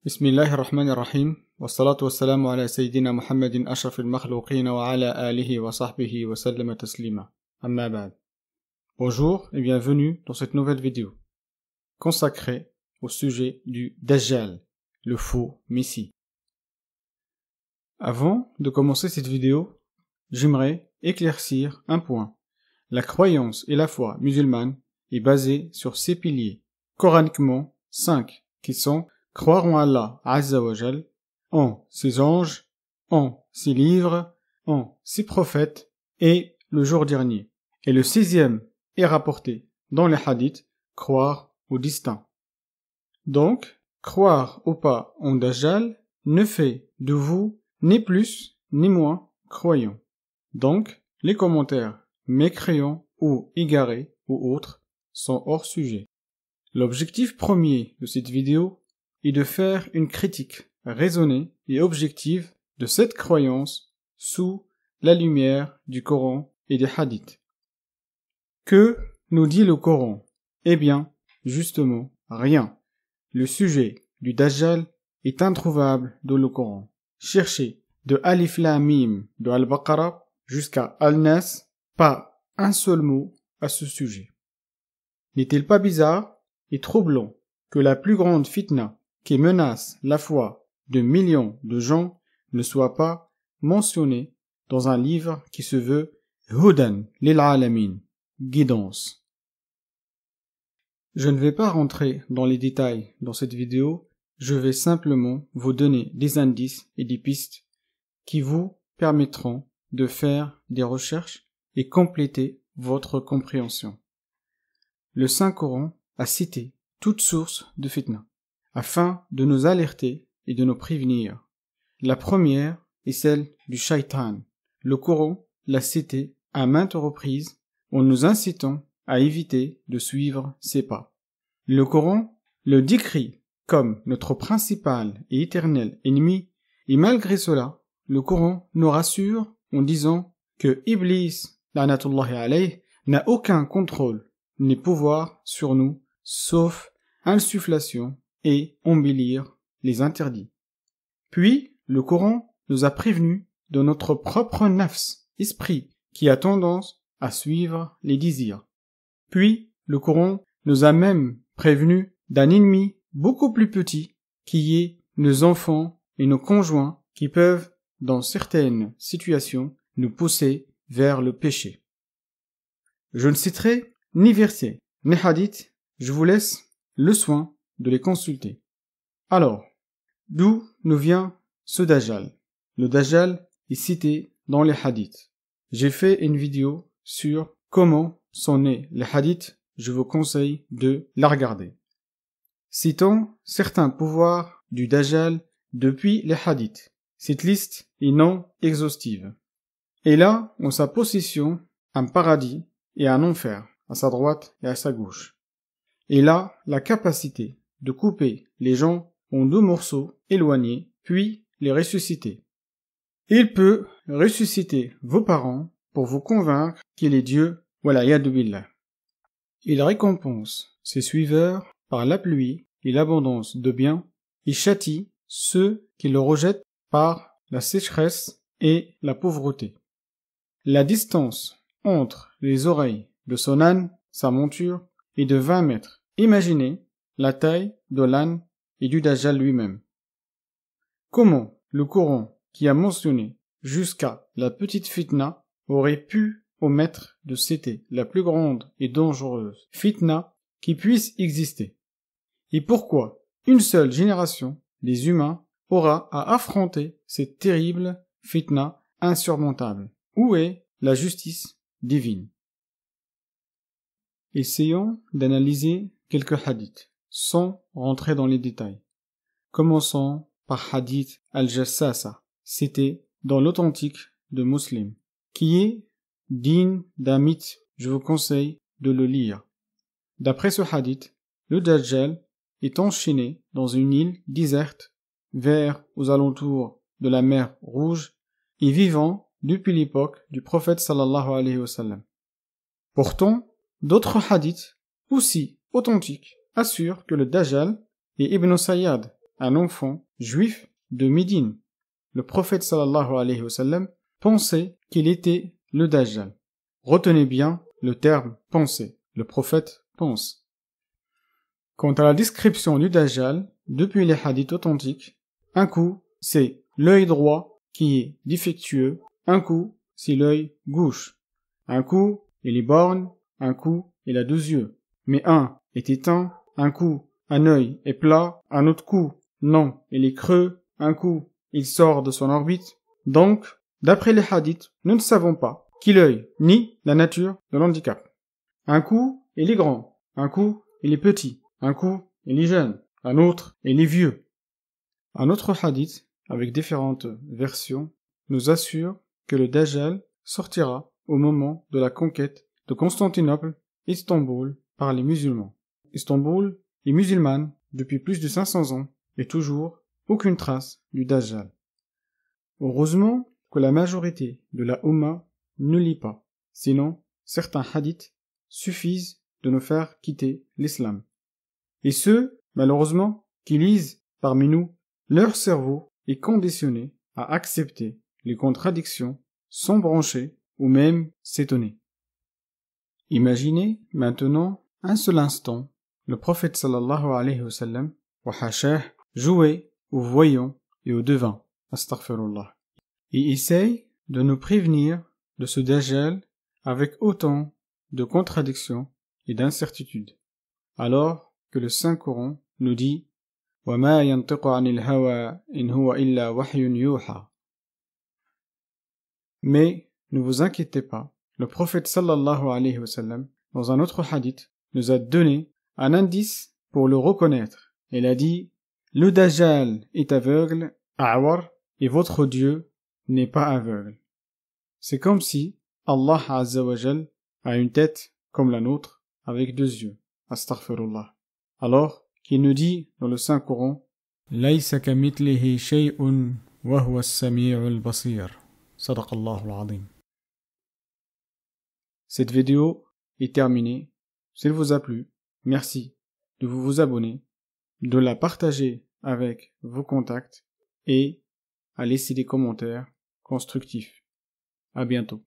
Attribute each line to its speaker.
Speaker 1: بسم الله الرحمن الرحيم والصلاة والسلام على سيدنا محمد أشرف المخلوقين وعلى آله وصحبه وسلم تسليما أما بعد. Bonjour et bienvenue dans cette nouvelle vidéo consacrée au sujet du Dajjal, le faux Messie. Avant de commencer cette vidéo, j'aimerais éclaircir un point. La croyance et la foi musulmane est basée sur 6 piliers, coraniquement 5, qui sont croire en Allah Azza wa Jal, en ses anges, en ses livres, en ses prophètes et le jour dernier. Et le 6e est rapporté dans les hadiths, croire au destin. Donc, croire ou pas en Dajjal ne fait de vous ni plus ni moins croyants. Donc, les commentaires mécréants ou égarés ou autres sont hors sujet. L'objectif premier de cette vidéo est de faire une critique raisonnée et objective de cette croyance sous la lumière du Coran et des hadiths. Que nous dit le Coran? Eh bien, justement, rien. Le sujet du Dajjal est introuvable dans le Coran. Cherchez de Alif Lam Mim de Al-Baqarah jusqu'à Al-Nas, pas un seul mot à ce sujet. N'est-il pas bizarre et troublant que la plus grande fitna qui menace la foi de millions de gens ne soit pas mentionnée dans un livre qui se veut Hudan lil Alamin, guidance. Je ne vais pas rentrer dans les détails dans cette vidéo, je vais simplement vous donner des indices et des pistes qui vous permettront de faire des recherches et compléter votre compréhension. Le Saint-Coran a cité toute source de fitna, afin de nous alerter et de nous prévenir. La première est celle du shaitan. Le Coran l'a cité à maintes reprises en nous incitant à éviter de suivre ses pas. Le Coran le décrit comme notre principal et éternel ennemi, et malgré cela, le Coran nous rassure en disant que Iblis, la'natullahi alayh, n'a aucun contrôle ni pouvoir sur nous, sauf insufflation et embellir les interdits. Puis, le Coran nous a prévenus de notre propre nafs, esprit, qui a tendance à suivre les désirs. Puis, le Coran nous a même prévenus d'un ennemi beaucoup plus petit, qui est nos enfants et nos conjoints, qui peuvent, dans certaines situations, nous pousser vers le péché. Je ne citerai ni versets, ni hadiths, je vous laisse le soin de les consulter. Alors, d'où nous vient ce Dajjal? Le Dajjal est cité dans les hadiths. J'ai fait une vidéo sur comment sont nés les hadiths, je vous conseille de la regarder. Citons certains pouvoirs du Dajjal depuis les hadiths. Cette liste est non exhaustive. Et là, en sa possession, un paradis et un enfer, à sa droite et à sa gauche. Et là, la capacité de couper les gens en 2 morceaux éloignés, puis les ressusciter. Il peut ressusciter vos parents pour vous convaincre qu'il est Dieu, wala yadu billah. Il récompense ses suiveurs par la pluie et l'abondance de biens, et châtie ceux qui le rejettent par la sécheresse et la pauvreté. La distance entre les oreilles de son âne, sa monture, est de 20 mètres. Imaginez la taille de l'âne et du Dajjal lui-même. Comment le Coran, qui a mentionné jusqu'à la petite fitna, aurait pu omettre de citer la plus grande et dangereuse fitna qui puisse exister? Et pourquoi une seule génération des humains aura à affronter cette terrible fitna insurmontable? Où est la justice divine? Essayons d'analyser quelques hadiths, sans rentrer dans les détails. Commençons par hadith al-Jassasa, cité dans l'authentique de Muslim, qui est digne d'un mythe, je vous conseille de le lire. D'après ce hadith, le Dajjal est enchaîné dans une île déserte, vers aux alentours de la mer Rouge, et vivant depuis l'époque du prophète sallallahu alayhi wa sallam. Pourtant, d'autres hadiths, aussi authentiques, assurent que le Dajjal est Ibn Sayyad, un enfant juif de Médine. Le prophète sallallahu alayhi wa sallam pensait qu'il était le Dajjal. Retenez bien le terme penser. Le prophète pense. Quant à la description du Dajjal, depuis les hadiths authentiques, un coup, c'est l'œil droit qui est défectueux, un coup, c'est l'œil gauche. Un coup, il est borgne, un coup, il a 2 yeux. Mais un est éteint, un coup, un œil est plat, un autre coup, non, il est creux, un coup, il sort de son orbite. Donc, d'après les hadiths, nous ne savons pas qui l'œil, ni la nature de l'handicap. Un coup, il est grand, un coup, il est petit, un coup, il est jeune, un autre, il est vieux. Un autre hadith, avec différentes versions, nous assure que le Dajjal sortira au moment de la conquête de Constantinople, Istanbul, par les musulmans. Istanbul est musulmane depuis plus de 500 ans et toujours aucune trace du Dajjal. Heureusement que la majorité de la Oumma ne lit pas, sinon certains hadiths suffisent de nous faire quitter l'islam. Et ceux, malheureusement, qui lisent parmi nous, leur cerveau est conditionné à accepter les contradictions sans broncher ou même s'étonner. Imaginez maintenant un seul instant le prophète sallallahu alayhi wa sallam wa hachah jouer aux voyants et aux devins, astaghfirullah, et essaye de nous prévenir de ce Dajjal avec autant de contradictions et d'incertitudes, alors que le Saint-Coran nous dit وَمَا يَنْطِقُ عَنِ الْهَوَى إِنْ هُوَ إِلَّا وَحْيٌ يُوحَى. Mais ne vous inquiétez pas, le prophète sallallahu alayhi wa sallam, dans un autre hadith, nous a donné un indice pour le reconnaître. Il a dit « Le Dajjal est aveugle, a'war, et votre Dieu n'est pas aveugle. » C'est comme si Allah Azza wa Jal a une tête comme la nôtre, avec 2 yeux. Astaghfirullah. Alors qu'il nous dit dans le Saint-Coran « Laysa kamithlihi shay'un wa huwa as-sami'ul basir. » Sadaqallahu al-azim. Cette vidéo est terminée. Si elle vous a plu, merci de vous abonner, de la partager avec vos contacts et à laisser des commentaires constructifs. À bientôt.